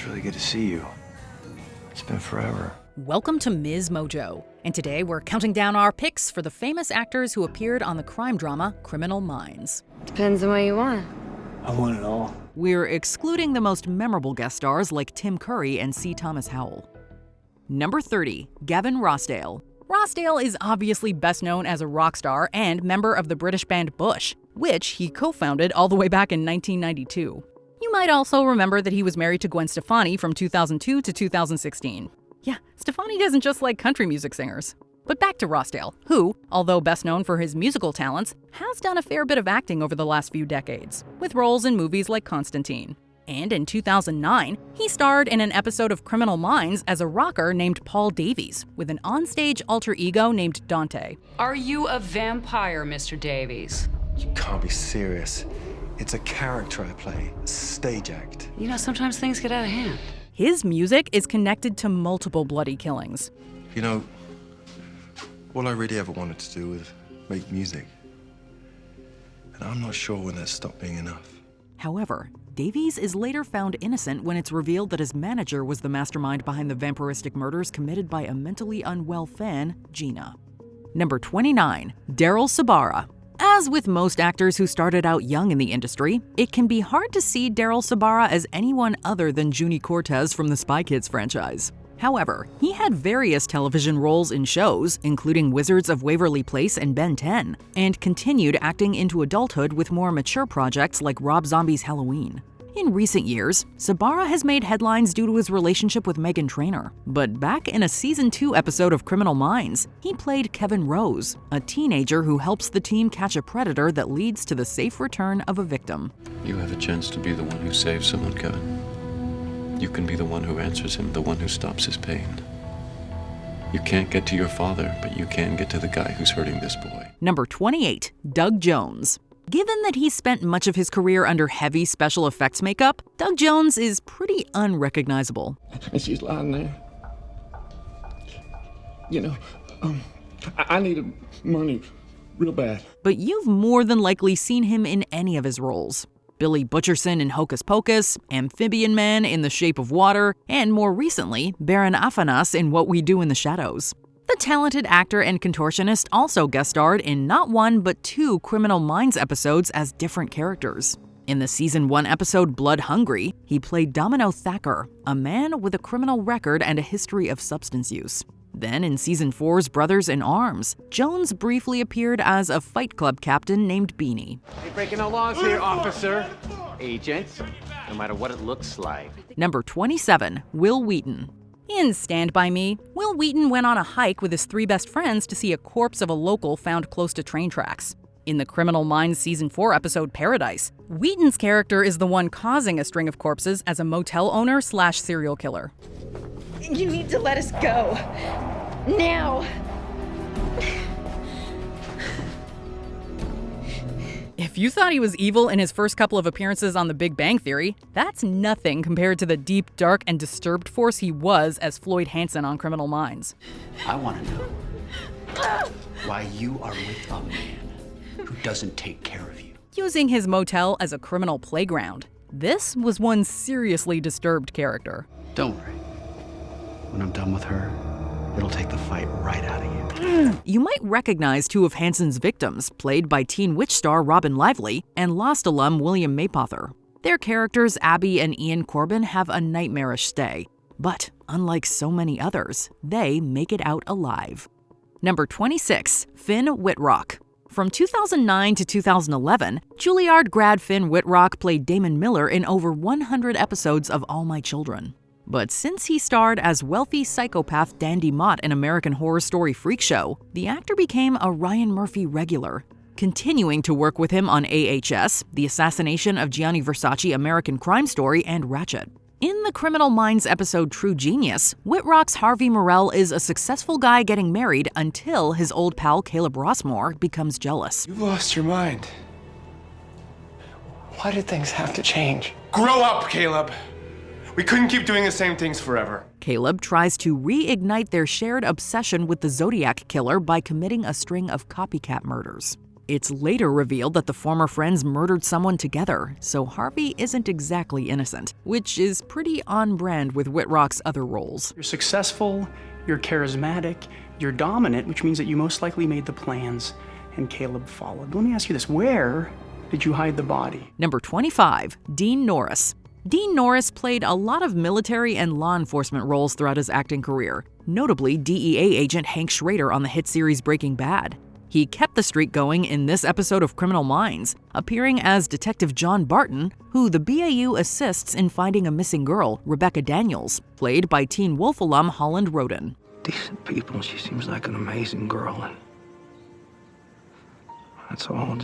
really good to see you. It's been forever. Welcome to MsMojo, and today we're counting down our picks for the famous actors who appeared on the crime drama Criminal Minds. Depends on what you want. I want it all. We're excluding the most memorable guest stars like Tim Curry and C. Thomas Howell. Number 30, Gavin Rosdale. Rosdale is obviously best known as a rock star and member of the British band Bush, which he co-founded all the way back in 1992. You might also remember that he was married to Gwen Stefani from 2002 to 2016. Yeah, Stefani doesn't just like country music singers. But back to Rosdale, who, although best known for his musical talents, has done a fair bit of acting over the last few decades, with roles in movies like Constantine. And in 2009, he starred in an episode of Criminal Minds as a rocker named Paul Davies, with an onstage alter ego named Dante. Are you a vampire, Mr. Davies? You can't be serious. It's a character I play, a stage act. You know, sometimes things get out of hand. His music is connected to multiple bloody killings. You know, all I really ever wanted to do was make music. And I'm not sure when that stopped being enough. However, Davies is later found innocent when it's revealed that his manager was the mastermind behind the vampiristic murders committed by a mentally unwell fan, Gina. Number 29, Daryl Sabara. As with most actors who started out young in the industry, it can be hard to see Daryl Sabara as anyone other than Junie Cortez from the Spy Kids franchise. However, he had various television roles in shows, including Wizards of Waverly Place and Ben 10, and continued acting into adulthood with more mature projects like Rob Zombie's Halloween. In recent years, Sabara has made headlines due to his relationship with Meghan Trainor, but back in a Season 2 episode of Criminal Minds, he played Kevin Rose, a teenager who helps the team catch a predator that leads to the safe return of a victim. You have a chance to be the one who saves someone, Kevin. You can be the one who answers him, the one who stops his pain. You can't get to your father, but you can get to the guy who's hurting this boy. Number 28, Doug Jones. Given that he spent much of his career under heavy special effects makeup, Doug Jones is pretty unrecognizable. And she's lying there. You know, I needed money real bad. But you've more than likely seen him in any of his roles. Billy Butcherson in Hocus Pocus, Amphibian Man in The Shape of Water, and more recently, Baron Afanas in What We Do in the Shadows. The talented actor and contortionist also guest starred in not one but 2 Criminal Minds episodes as different characters. In the Season 1 episode Blood Hungry, he played Domino Thacker, a man with a criminal record and a history of substance use. Then in Season 4's Brothers in Arms, Jones briefly appeared as a Fight Club captain named Beanie. Ain't breaking no laws here, officer. Agent, no matter what it looks like. Number 27, Wil Wheaton. In Stand By Me, Wil Wheaton went on a hike with his 3 best friends to see a corpse of a local found close to train tracks. In the Criminal Minds Season 4 episode Paradise, Wheaton's character is the one causing a string of corpses as a motel owner / serial killer. You need to let us go. Now. If you thought he was evil in his first couple of appearances on The Big Bang Theory, that's nothing compared to the deep, dark, and disturbed force he was as Floyd Hansen on Criminal Minds. I want to know why you are with a man who doesn't take care of you. Using his motel as a criminal playground, this was one seriously disturbed character. Don't worry. When I'm done with her, it'll take the fight right out of you. You might recognize 2 of Hansen's victims, played by Teen Witch star Robin Lively and Lost alum William Mapother. Their characters, Abby and Ian Corbin, have a nightmarish stay. But unlike so many others, they make it out alive. Number 26, Finn Wittrock. From 2009 to 2011, Juilliard grad Finn Wittrock played Damon Miller in over 100 episodes of All My Children. But since he starred as wealthy psychopath Dandy Mott in American Horror Story Freak Show, the actor became a Ryan Murphy regular, continuing to work with him on AHS, The Assassination of Gianni Versace American Crime Story, and Ratchet. In the Criminal Minds episode True Genius, Wittrock's Harvey Morell is a successful guy getting married until his old pal Caleb Rossmore becomes jealous. You've lost your mind. Why did things have to change? Grow up, Caleb! We couldn't keep doing the same things forever. Caleb tries to reignite their shared obsession with the Zodiac Killer by committing a string of copycat murders. It's later revealed that the former friends murdered someone together, so Harvey isn't exactly innocent, which is pretty on brand with Wittrock's other roles. You're successful, you're charismatic, you're dominant, which means that you most likely made the plans, and Caleb followed. Let me ask you this, where did you hide the body? Number 25, Dean Norris. Dean Norris played a lot of military and law enforcement roles throughout his acting career, notably DEA agent Hank Schrader on the hit series Breaking Bad. He kept the streak going in this episode of Criminal Minds, appearing as Detective John Barton, who the BAU assists in finding a missing girl, Rebecca Daniels, played by Teen Wolf alum Holland Roden. Decent people, she seems like an amazing girl, and that's all.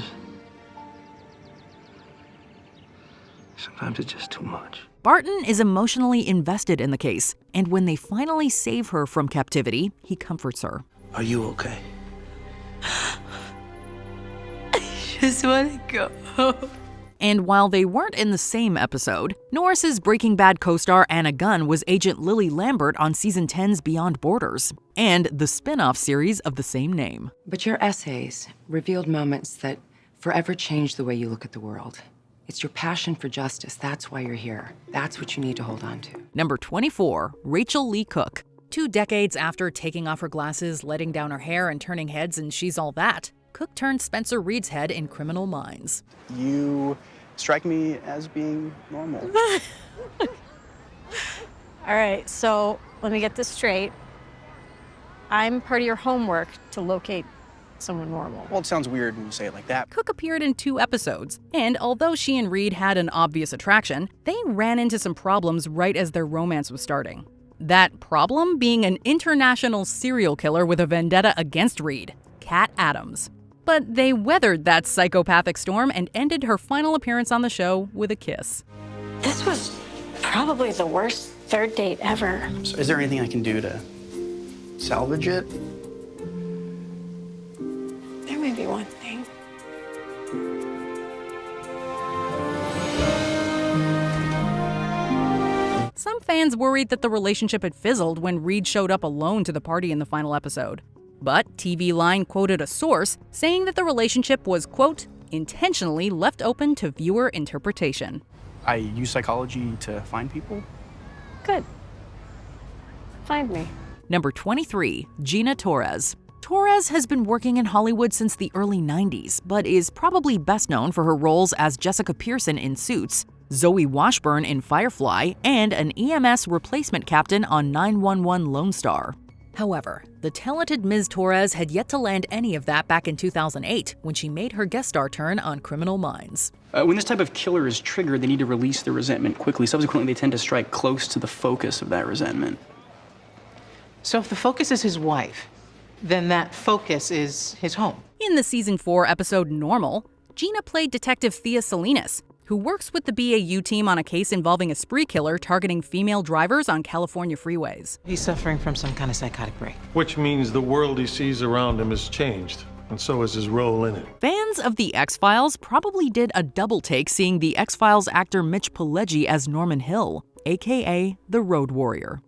Sometimes it's just too much. Barton is emotionally invested in the case, and when they finally save her from captivity, he comforts her. Are you okay? I just want to go. And while they weren't in the same episode, Norris's Breaking Bad co-star Anna Gunn was Agent Lily Lambert on Season 10's Beyond Borders, and the spin-off series of the same name. But your essays revealed moments that forever changed the way you look at the world. It's your passion for justice. That's why you're here. That's what you need to hold on to. Number 24, Rachel Lee Cook. 2 decades after taking off her glasses, letting down her hair, and turning heads, and she's all that, Cook turned Spencer Reed's head in Criminal Minds. You strike me as being normal. All right, so let me get this straight. I'm part of your homework to locate someone normal. Well, it sounds weird when you say it like that. Cook appeared in 2 episodes, and although she and Reed had an obvious attraction, they ran into some problems right as their romance was starting. That problem being an international serial killer with a vendetta against Reed, Cat Adams. But they weathered that psychopathic storm and ended her final appearance on the show with a kiss. This was probably the worst third date ever. So is there anything I can do to salvage it? There may be one thing. Some fans worried that the relationship had fizzled when Reed showed up alone to the party in the final episode. But TV Line quoted a source saying that the relationship was, quote, intentionally left open to viewer interpretation. I use psychology to find people. Good. Find me. Number 23, Gina Torres. Torres has been working in Hollywood since the early 90s, but is probably best known for her roles as Jessica Pearson in Suits, Zoe Washburn in Firefly, and an EMS replacement captain on 911 Lone Star. However, the talented Ms. Torres had yet to land any of that back in 2008 when she made her guest star turn on Criminal Minds. When this type of killer is triggered, they need to release their resentment quickly. Subsequently, they tend to strike close to the focus of that resentment. So if the focus is his wife, then that focus is his home. In the Season 4 episode Normal, Gina played Detective Thea Salinas, who works with the BAU team on a case involving a spree killer targeting female drivers on California freeways. He's suffering from some kind of psychotic break. Which means the world he sees around him has changed, and so is his role in it. Fans of The X-Files probably did a double take seeing The X-Files actor Mitch Pileggi as Norman Hill, aka the Road Warrior.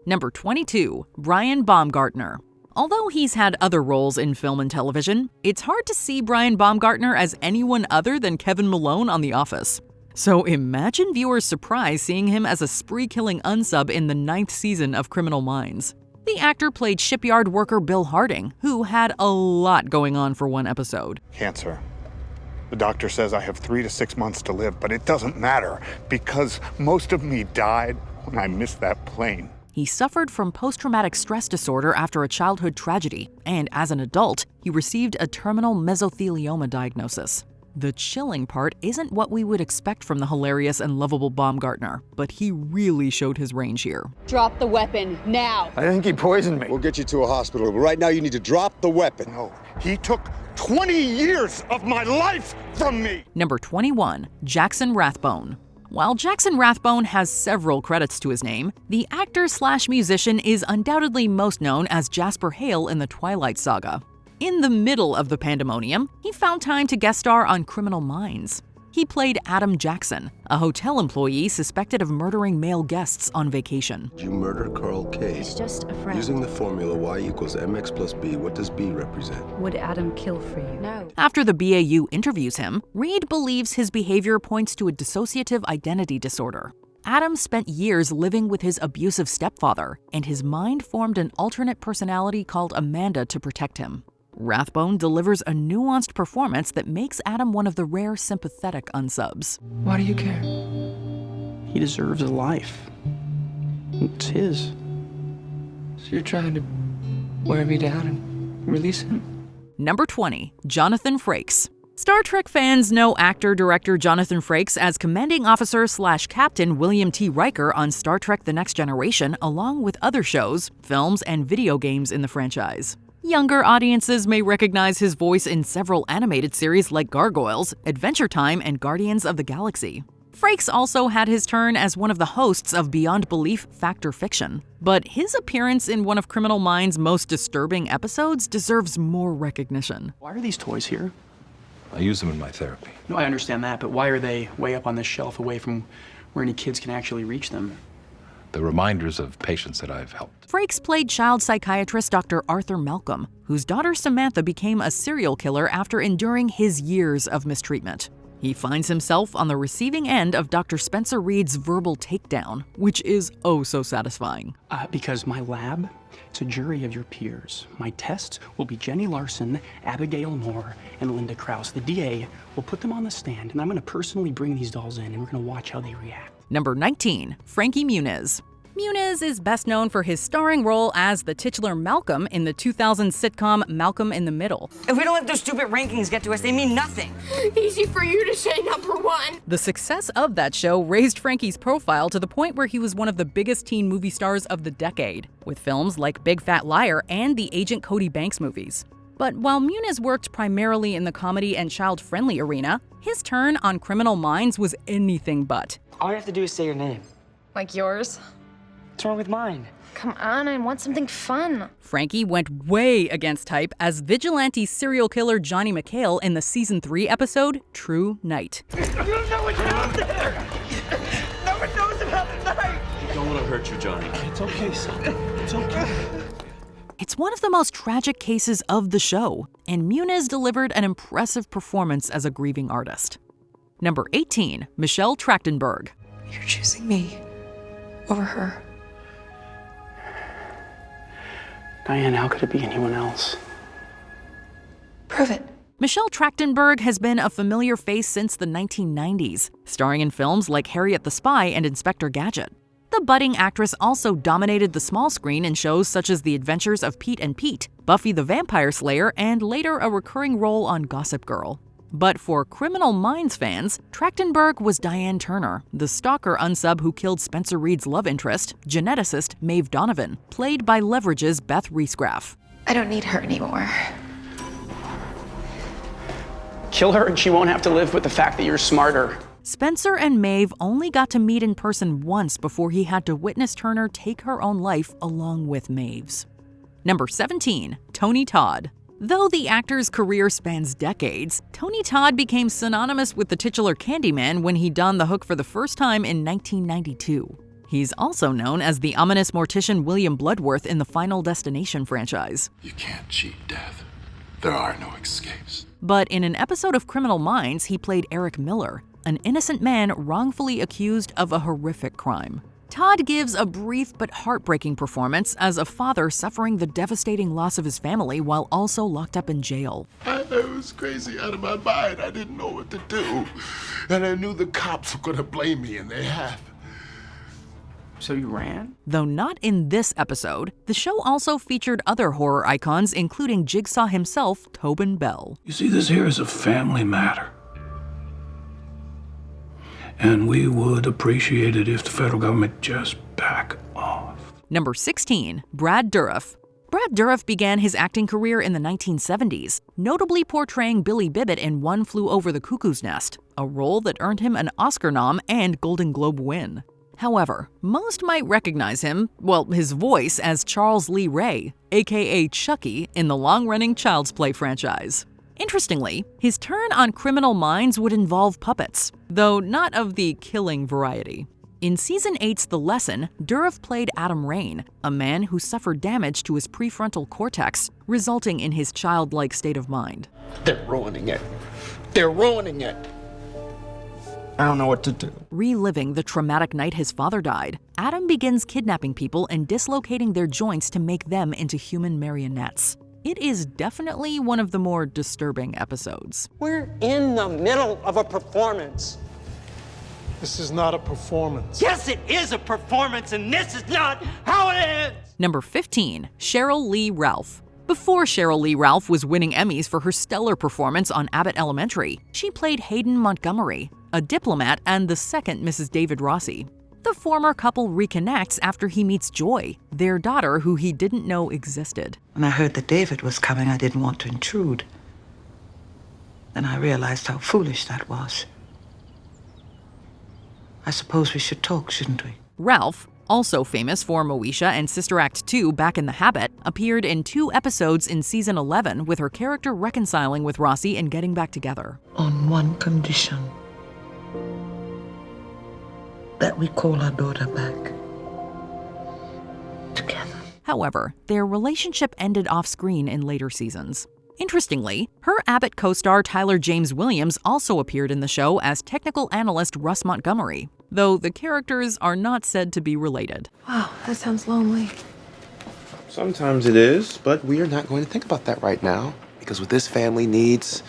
Number 22, Brian Bumgardner. Although he's had other roles in film and television, it's hard to see Brian Bumgardner as anyone other than Kevin Malone on The Office. So imagine viewers' surprise seeing him as a spree-killing unsub in the 9th season of Criminal Minds. The actor played shipyard worker Bill Harding, who had a lot going on for one episode. Cancer. The doctor says I have 3 to 6 months to live, but it doesn't matter because most of me died when I missed that plane. He suffered from post-traumatic stress disorder after a childhood tragedy, and as an adult, he received a terminal mesothelioma diagnosis. The chilling part isn't what we would expect from the hilarious and lovable Bumgardner, but he really showed his range here. Drop the weapon, now! I think he poisoned me. We'll get you to a hospital, but right now you need to drop the weapon. No, he took 20 years of my life from me! Number 21, Jackson Rathbone. While Jackson Rathbone has several credits to his name, the actor/musician is undoubtedly most known as Jasper Hale in the Twilight Saga. In the middle of the pandemonium, he found time to guest star on Criminal Minds. He played Adam Jackson, a hotel employee suspected of murdering male guests on vacation. You murdered Carl K. He's just a friend. Using the formula y equals mx plus b, what does b represent? Would Adam kill for you? No. After the BAU interviews him, Reed believes his behavior points to a dissociative identity disorder. Adam spent years living with his abusive stepfather, and his mind formed an alternate personality called Amanda to protect him. Wrathbone delivers a nuanced performance that makes Adam one of the rare sympathetic unsubs. Why do you care? He deserves a life. It's his. So you're trying to wear me down and release him? Number 20, Jonathan Frakes. Star Trek fans know actor-director Jonathan Frakes as Commanding Officer/Captain William T. Riker on Star Trek The Next Generation, along with other shows, films, and video games in the franchise. Younger audiences may recognize his voice in several animated series like Gargoyles, Adventure Time, and Guardians of the Galaxy. Frakes also had his turn as one of the hosts of Beyond Belief Fact or Fiction, but his appearance in one of Criminal Minds' most disturbing episodes deserves more recognition. Why are these toys here? I use them in my therapy. No, I understand that, but why are they way up on this shelf away from where any kids can actually reach them? The reminders of patients that I've helped. Frakes played child psychiatrist Dr. Arthur Malcolm, whose daughter Samantha became a serial killer after enduring his years of mistreatment. He finds himself on the receiving end of Dr. Spencer Reed's verbal takedown, which is oh so satisfying. Because my lab, it's a jury of your peers. My tests will be Jenny Larson, Abigail Moore, and Linda Krause. The DA will put them on the stand, and I'm going to personally bring these dolls in, and we're going to watch how they react. Number 19, Frankiemunes. Muniz is best known for his starring role as the titular Malcolm in the 2000 sitcom Malcolm in the Middle. If we don't let those stupid rankings get to us, they mean nothing. Easy for you to say number one. The success of that show raised Frankie's profile to the point where he was one of the biggest teen movie stars of the decade, with films like Big Fat Liar and the Agent Cody Banks movies. But while Muniz worked primarily in the comedy and child-friendly arena, his turn on Criminal Minds was anything but. All you have to do is say your name. Like yours? What's wrong with mine? Come on, I want something fun. Frankie went way against type as vigilante serial killer Johnny McHale in the Season 3 episode, True Night. You don't know what's out there! No one knows about the night! Don't want to hurt you, Johnny. It's okay, son. It's okay. It's one of the most tragic cases of the show, and Muniz delivered an impressive performance as a grieving artist. Number 18, Michelle Trachtenberg. You're choosing me over her. Diane, how could it be anyone else? Prove it. Michelle Trachtenberg has been a familiar face since the 1990s, starring in films like Harriet the Spy and Inspector Gadget. The budding actress also dominated the small screen in shows such as The Adventures of Pete and Pete, Buffy the Vampire Slayer, and later a recurring role on Gossip Girl. But for Criminal Minds fans, Trachtenberg was Diane Turner, the stalker unsub who killed Spencer Reed's love interest, geneticist Maeve Donovan, played by Leverage's Beth Riesgraff. I don't need her anymore. Kill her and she won't have to live with the fact that you're smarter. Spencer and Maeve only got to meet in person once before he had to witness Turner take her own life along with Maeve's. Number 17, Tony Todd. Though the actor's career spans decades, Tony Todd became synonymous with the titular Candyman when he donned the hook for the first time in 1992. He's also known as the ominous mortician William Bloodworth in the Final Destination franchise. You can't cheat death. There are no escapes. But in an episode of Criminal Minds, he played Eric Miller, an innocent man wrongfully accused of a horrific crime. Todd gives a brief but heartbreaking performance as a father suffering the devastating loss of his family while also locked up in jail. I was crazy out of my mind. I didn't know what to do. And I knew the cops were going to blame me, and they have. So you ran? Though not in this episode, the show also featured other horror icons, including Jigsaw himself, Tobin Bell. You see, this here is a family matter. And we would appreciate it if the federal government just back off. Number 16, Brad Dourif. Brad Dourif began his acting career in the 1970s, notably portraying Billy Bibbit in One Flew Over the Cuckoo's Nest, a role that earned him an Oscar nom and Golden Globe win. However, most might recognize him, well, his voice, as Charles Lee Ray, aka Chucky, in the long-running Child's Play franchise. Interestingly, his turn on Criminal Minds would involve puppets, though not of the killing variety. In Season 8's The Lesson, Durf played Adam Rain, a man who suffered damage to his prefrontal cortex, resulting in his childlike state of mind. They're ruining it. They're ruining it. I don't know what to do. Reliving the traumatic night his father died, Adam begins kidnapping people and dislocating their joints to make them into human marionettes. It is definitely one of the more disturbing episodes. We're in the middle of a performance. This is not a performance. Yes, it is a performance, and this is not how it ends. Number 15, Cheryl Lee Ralph. Before Cheryl Lee Ralph was winning Emmys for her stellar performance on Abbott Elementary, she played Hayden Montgomery, a diplomat and the second Mrs. David Rossi. The former couple reconnects after he meets Joy, their daughter who he didn't know existed. When I heard that David was coming, I didn't want to intrude. Then I realized how foolish that was. I suppose we should talk, shouldn't we? Ralph, also famous for Moesha and Sister Act 2 Back in the Habit, appeared in 2 episodes in Season 11 with her character reconciling with Rossi and getting back together. On one condition. That we call our daughter back. Together. However, their relationship ended off-screen in later seasons. Interestingly, her Abbott co-star Tyler James Williams also appeared in the show as technical analyst Russ Montgomery, though the characters are not said to be related. Wow, that sounds lonely. Sometimes it is, but we are not going to think about that right now, because what this family needs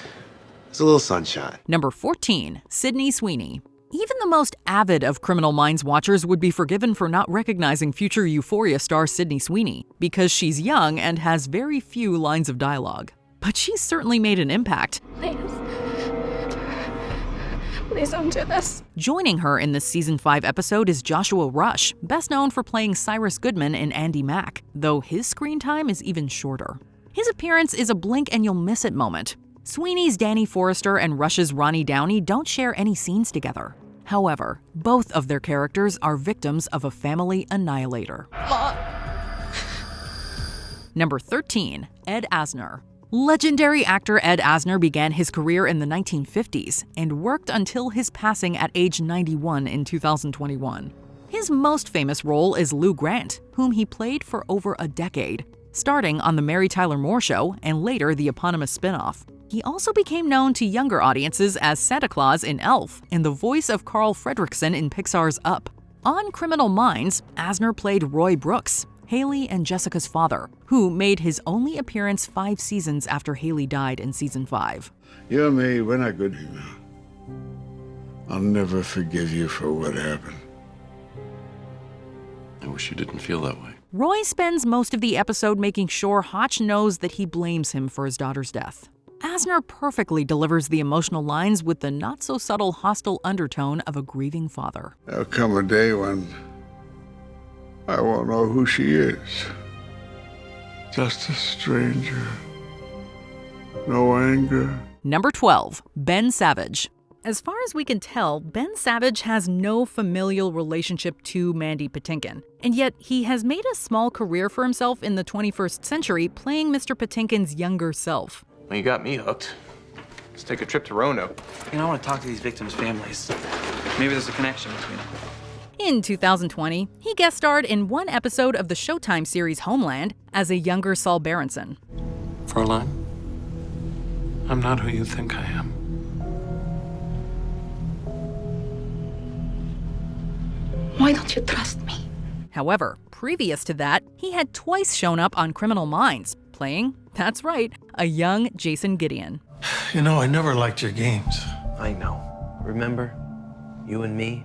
is a little sunshine. Number 14, Sydney Sweeney. Even the most avid of Criminal Minds watchers would be forgiven for not recognizing future Euphoria star Sydney Sweeney, because she's young and has very few lines of dialogue. But she's certainly made an impact. Please don't do this. Joining her in this Season 5 episode is Joshua Rush, best known for playing Cyrus Goodman in Andy Mack, though his screen time is even shorter. His appearance is a blink and you'll miss it moment. Sweeney's Danny Forrester and Rush's Ronnie Downey don't share any scenes together. However, both of their characters are victims of a family annihilator. Number 13, Ed Asner. Legendary actor Ed Asner began his career in the 1950s and worked until his passing at age 91 in 2021. His most famous role is Lou Grant, whom he played for over a decade, starting on The Mary Tyler Moore Show and later the eponymous spin-off. He also became known to younger audiences as Santa Claus in Elf and the voice of Carl Fredricksen in Pixar's Up. On Criminal Minds, Asner played Roy Brooks, Haley and Jessica's father, who made his only appearance 5 seasons after Haley died in Season 5. You and me, we're not good here. I'll never forgive you for what happened. I wish you didn't feel that way. Roy spends most of the episode making sure Hotch knows that he blames him for his daughter's death. Asner perfectly delivers the emotional lines with the not-so-subtle hostile undertone of a grieving father. There'll come a day when I won't know who she is. Just a stranger. No anger. Number 12, Ben Savage. As far as we can tell, Ben Savage has no familial relationship to Mandy Patinkin, and yet he has made a small career for himself in the 21st century playing Mr. Patinkin's younger self. Well, you got me hooked. Let's take a trip to Roanoke. You know, I want to talk to these victims' families. Maybe there's a connection between them. In 2020, he guest starred in 1 episode of the Showtime series Homeland as a younger Saul Berenson. Fräulein, I'm not who you think I am. Why don't you trust me? However, previous to that, he had twice shown up on Criminal Minds, playing, that's right, a young Jason Gideon. You know, I never liked your games. I know. Remember? You and me?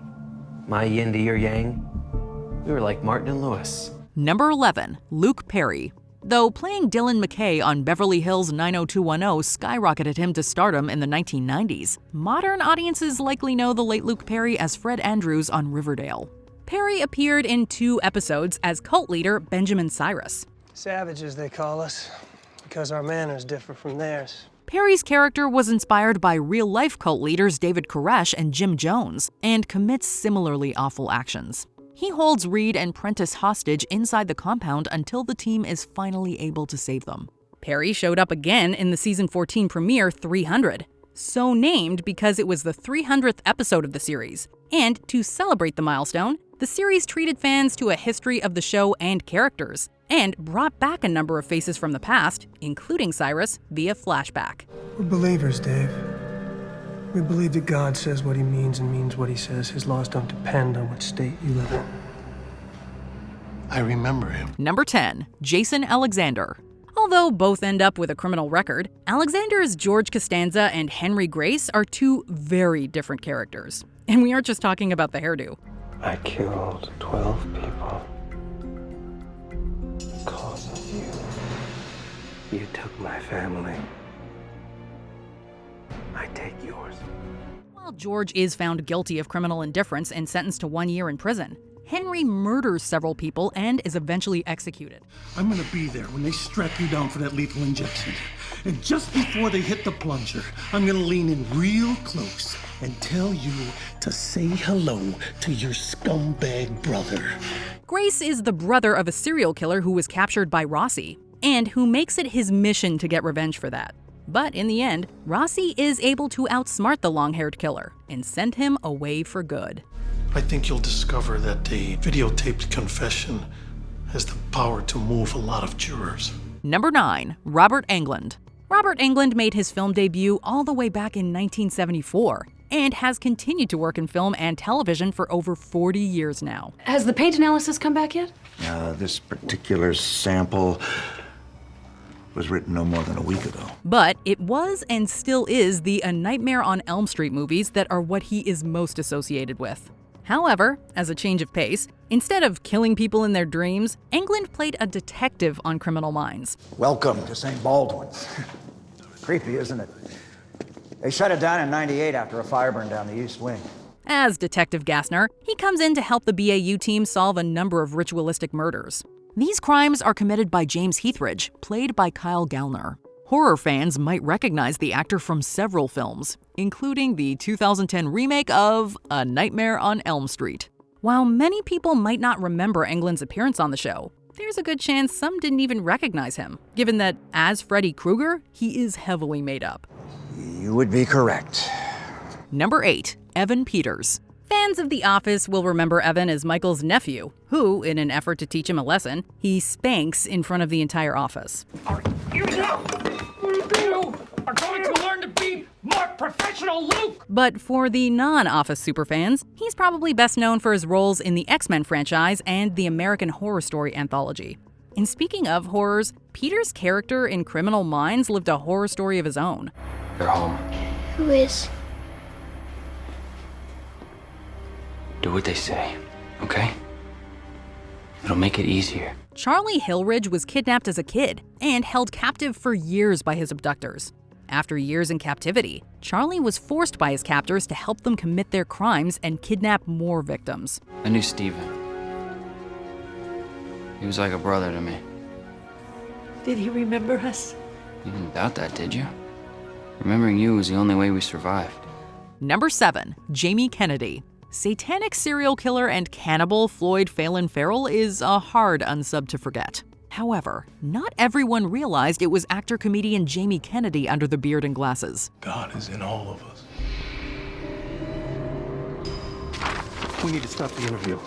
My yin to your yang? We were like Martin and Lewis. Number 11, Luke Perry. Though playing Dylan McKay on Beverly Hills 90210 skyrocketed him to stardom in the 1990s, modern audiences likely know the late Luke Perry as Fred Andrews on Riverdale. Perry appeared in 2 episodes as cult leader Benjamin Cyrus. Savages, they call us, because our manners differ from theirs. Perry's character was inspired by real-life cult leaders David Koresh and Jim Jones, and commits similarly awful actions. He holds Reed and Prentice hostage inside the compound until the team is finally able to save them. Perry showed up again in the season 14 premiere 300, so named because it was the 300th episode of the series. And to celebrate the milestone, the series treated fans to a history of the show and characters, and brought back a number of faces from the past, including Cyrus, via flashback. We're believers, Dave. We believe that God says what he means and means what he says. His laws don't depend on what state you live in. I remember him. Number 10, Jason Alexander. Although both end up with a criminal record, Alexander's George Costanza and Henry Grace are two very different characters. And we aren't just talking about the hairdo. I killed 12 people because of you. You took my family. I take yours. While George is found guilty of criminal indifference and sentenced to 1 year in prison, Henry murders several people and is eventually executed. I'm gonna be there when they strap you down for that lethal injection. And just before they hit the plunger, I'm gonna lean in real close and tell you to say hello to your scumbag brother. Grace is the brother of a serial killer who was captured by Rossi, and who makes it his mission to get revenge for that. But in the end, Rossi is able to outsmart the long-haired killer and send him away for good. I think you'll discover that the videotaped confession has the power to move a lot of jurors. Number 9, Robert Englund. Robert Englund made his film debut all the way back in 1974 and has continued to work in film and television for over 40 years now. Has the paint analysis come back yet? This particular sample was written no more than a week ago. But it was and still is the A Nightmare on Elm Street movies that are what he is most associated with. However, as a change of pace, instead of killing people in their dreams, Englund played a detective on Criminal Minds. Welcome to St. Baldwin's. Creepy, isn't it? They shut it down in '98 after a fire burned down the East Wing. As Detective Gassner, he comes in to help the BAU team solve a number of ritualistic murders. These crimes are committed by James Heathridge, played by Kyle Gallner. Horror fans might recognize the actor from several films, including the 2010 remake of A Nightmare on Elm Street. While many people might not remember Englund's appearance on the show, there's a good chance some didn't even recognize him, given that, as Freddy Krueger, he is heavily made up. You would be correct. Number 8, Evan Peters. Fans of The Office will remember Evan as Michael's nephew, who, in an effort to teach him a lesson, he spanks in front of the entire office. You are going to learn to be more professional, Luke! But for the non-Office superfans, he's probably best known for his roles in the X-Men franchise and the American Horror Story anthology. And speaking of horrors, Peter's character in Criminal Minds lived a horror story of his own. They're home. Who is? Do what they say, okay? It'll make it easier. Charlie Hillridge was kidnapped as a kid and held captive for years by his abductors. After years in captivity, Charlie was forced by his captors to help them commit their crimes and kidnap more victims. I knew Steven. He was like a brother to me. Did he remember us? You didn't doubt that, did you? Remembering you was the only way we survived. Number 7, Jamie Kennedy. Satanic serial killer and cannibal Floyd Phelan Farrell is a hard unsub to forget. However, not everyone realized it was actor-comedian Jamie Kennedy under the beard and glasses. God is in all of us. We need to stop the interview.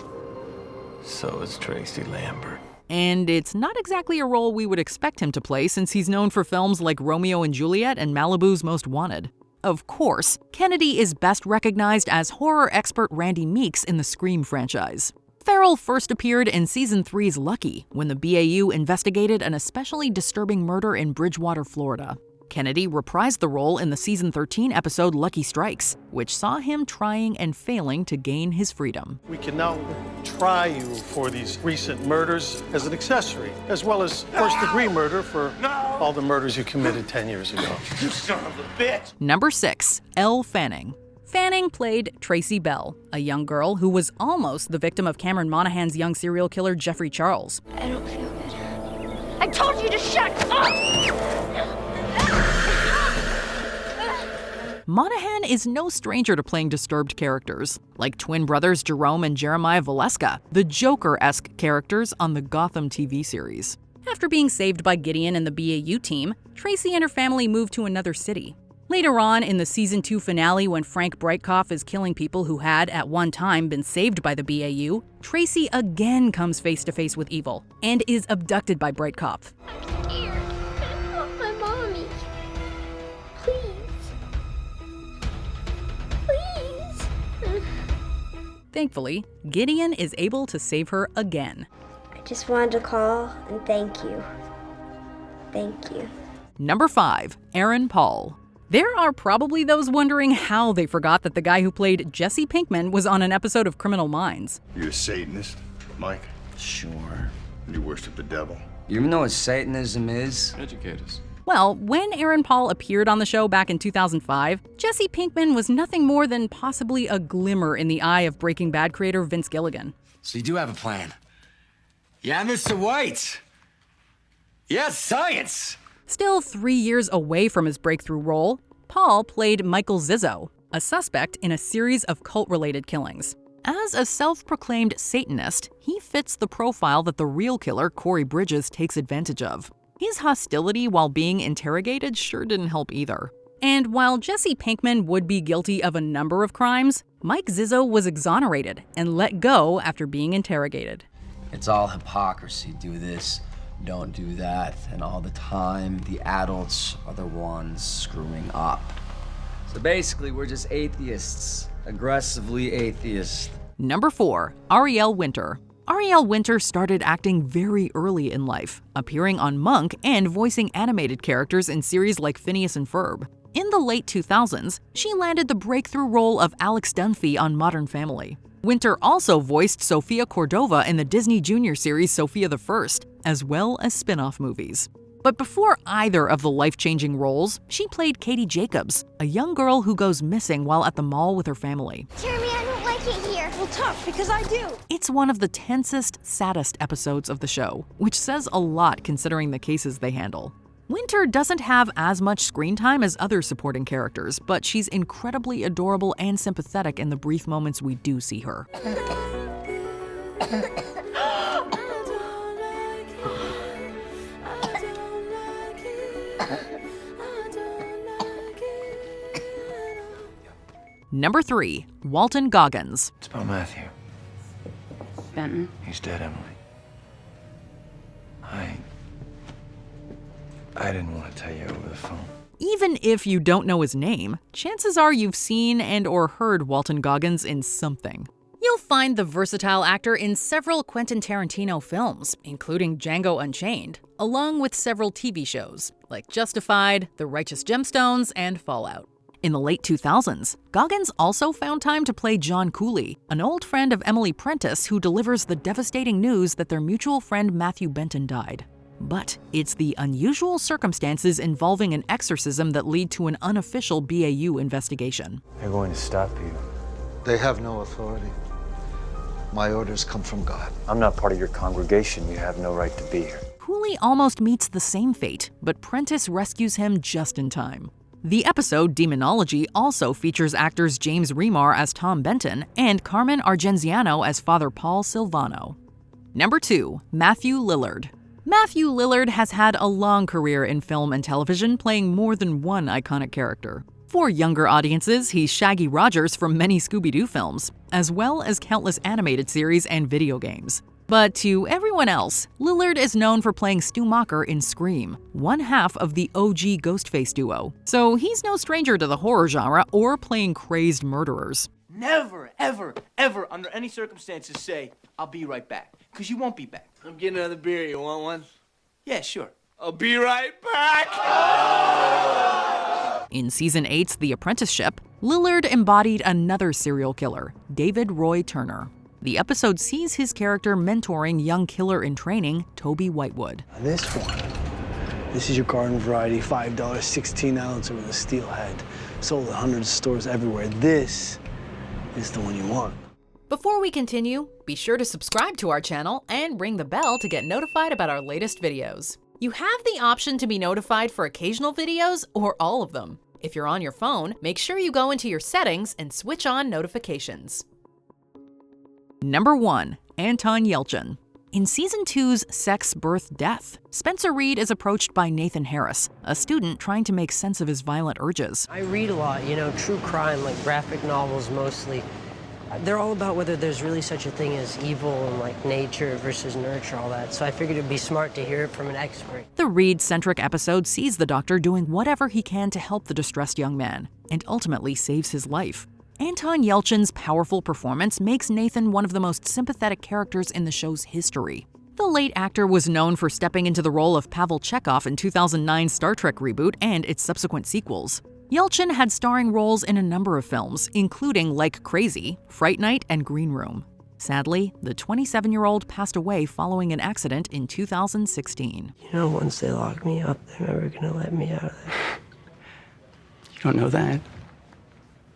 So is Tracy Lambert. And it's not exactly a role we would expect him to play since he's known for films like Romeo and Juliet and Malibu's Most Wanted. Of course, Kennedy is best recognized as horror expert Randy Meeks in the Scream franchise. Farrell first appeared in Season 3's Lucky, when the BAU investigated an especially disturbing murder in Bridgewater, Florida. Kennedy reprised the role in the Season 13 episode Lucky Strikes, which saw him trying and failing to gain his freedom. We can now try you for these recent murders as an accessory, as well as first-degree murder for all the murders you committed 10 years ago. You son of a bitch! Number 6, Elle Fanning. Fanning played Tracy Bell, a young girl who was almost the victim of Cameron Monaghan's young serial killer Jeffrey Charles. I don't feel good. I told you to shut up! Monaghan is no stranger to playing disturbed characters, like twin brothers Jerome and Jeremiah Valeska, the Joker-esque characters on the Gotham TV series. After being saved by Gideon and the BAU team, Tracy and her family moved to another city. Later on, in the Season 2 finale when Frank Breitkopf is killing people who had, at one time, been saved by the BAU, Tracy again comes face to face with evil and is abducted by Breitkopf. I want my mommy. Please. Please. Thankfully, Gideon is able to save her again. I just wanted to call and thank you. Thank you. Number 5. Aaron Paul. There are probably those wondering how they forgot that the guy who played Jesse Pinkman was on an episode of Criminal Minds. You a Satanist, Mike? Sure. You worship the devil? You even know what Satanism is? Educate us. Well, when Aaron Paul appeared on the show back in 2005, Jesse Pinkman was nothing more than possibly a glimmer in the eye of Breaking Bad creator Vince Gilligan. So you do have a plan? Yeah, Mr. White. Yeah, science. Still 3 years away from his breakthrough role, Paul played Michael Zizzo, a suspect in a series of cult-related killings. As a self-proclaimed Satanist, he fits the profile that the real killer, Corey Bridges, takes advantage of. His hostility while being interrogated sure didn't help either. And while Jesse Pinkman would be guilty of a number of crimes, Mike Zizzo was exonerated and let go after being interrogated. It's all hypocrisy. Do this, don't do that, and all the time the adults are the ones screwing up. So basically, we're just atheists. Aggressively atheist. Number 4. Ariel Winter. Ariel Winter started acting very early in life, appearing on Monk and voicing animated characters in series like Phineas and Ferb. In the late 2000s, she landed the breakthrough role of Alex Dunphy on Modern Family. Winter also voiced Sofia Cordova in the Disney Junior series Sophia the First, as well as spin-off movies. But before either of the life-changing roles, she played Katie Jacobs, a young girl who goes missing while at the mall with her family. Jeremy, I don't like it here. Well, tough, because I do. It's one of the tensest, saddest episodes of the show, which says a lot considering the cases they handle. Winter doesn't have as much screen time as other supporting characters, but she's incredibly adorable and sympathetic in the brief moments we do see her. Number 3. Walton Goggins. It's about Matthew. Benton? He's dead, Emily. I didn't want to tell you over the phone. Even if you don't know his name, chances are you've seen and or heard Walton Goggins in something. You'll find the versatile actor in several Quentin Tarantino films, including Django Unchained, along with several TV shows like Justified, The Righteous Gemstones, and Fallout. In the late 2000s, Goggins also found time to play John Cooley, an old friend of Emily Prentiss who delivers the devastating news that their mutual friend Matthew Benton died. But it's the unusual circumstances involving an exorcism that lead to an unofficial BAU investigation. They're going to stop you. They have no authority. My orders come from God. I'm not part of your congregation. You have no right to be here. Cooley almost meets the same fate, but Prentiss rescues him just in time. The episode Demonology also features actors James Remar as Tom Benton and Carmen Argenziano as Father Paul Silvano. Number 2. Matthew Lillard. Matthew Lillard has had a long career in film and television, playing more than one iconic character. For younger audiences, he's Shaggy Rogers from many Scooby-Doo films, as well as countless animated series and video games. But to everyone else, Lillard is known for playing Stu Macher in Scream, one half of the OG Ghostface duo. So he's no stranger to the horror genre or playing crazed murderers. Never, ever, ever, under any circumstances say, I'll be right back. Because you won't be back. I'm getting another beer. You want one? Yeah, sure. I'll be right back! In Season 8's The Apprenticeship, Lillard embodied another serial killer, David Roy Turner. The episode sees his character mentoring young killer in training, Toby Whitewood. This one. This is your garden variety, $5, 16 ounce with a steel head. Sold at hundreds of stores everywhere. This is the one you want. Before we continue, be sure to subscribe to our channel and ring the bell to get notified about our latest videos. You have the option to be notified for occasional videos or all of them. If you're on your phone, make sure you go into your settings and switch on notifications. Number 1. Anton Yelchin. In Season 2's Sex, Birth, Death, Spencer Reed is approached by Nathan Harris, a student trying to make sense of his violent urges. I read a lot, true crime, like graphic novels mostly. They're all about whether there's really such a thing as evil and like nature versus nurture, all that. So I figured it'd be smart to hear it from an expert. The Reed-centric episode sees the Doctor doing whatever he can to help the distressed young man, and ultimately saves his life. Anton Yelchin's powerful performance makes Nathan one of the most sympathetic characters in the show's history. The late actor was known for stepping into the role of Pavel Chekhov in 2009's Star Trek reboot and its subsequent sequels. Yelchin had starring roles in a number of films, including Like Crazy, Fright Night, and Green Room. Sadly, the 27-year-old passed away following an accident in 2016. Once they lock me up, they're never gonna let me out of there. You don't know that.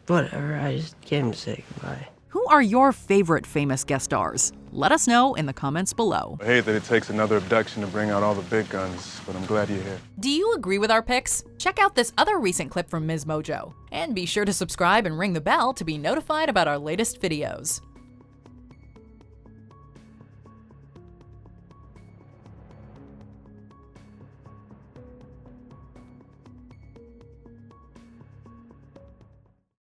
Whatever, I just came to say goodbye. Who are your favorite famous guest stars? Let us know in the comments below. I hate that it takes another abduction to bring out all the big guns, but I'm glad you're here. Do you agree with our picks? Check out this other recent clip from MsMojo. And be sure to subscribe and ring the bell to be notified about our latest videos.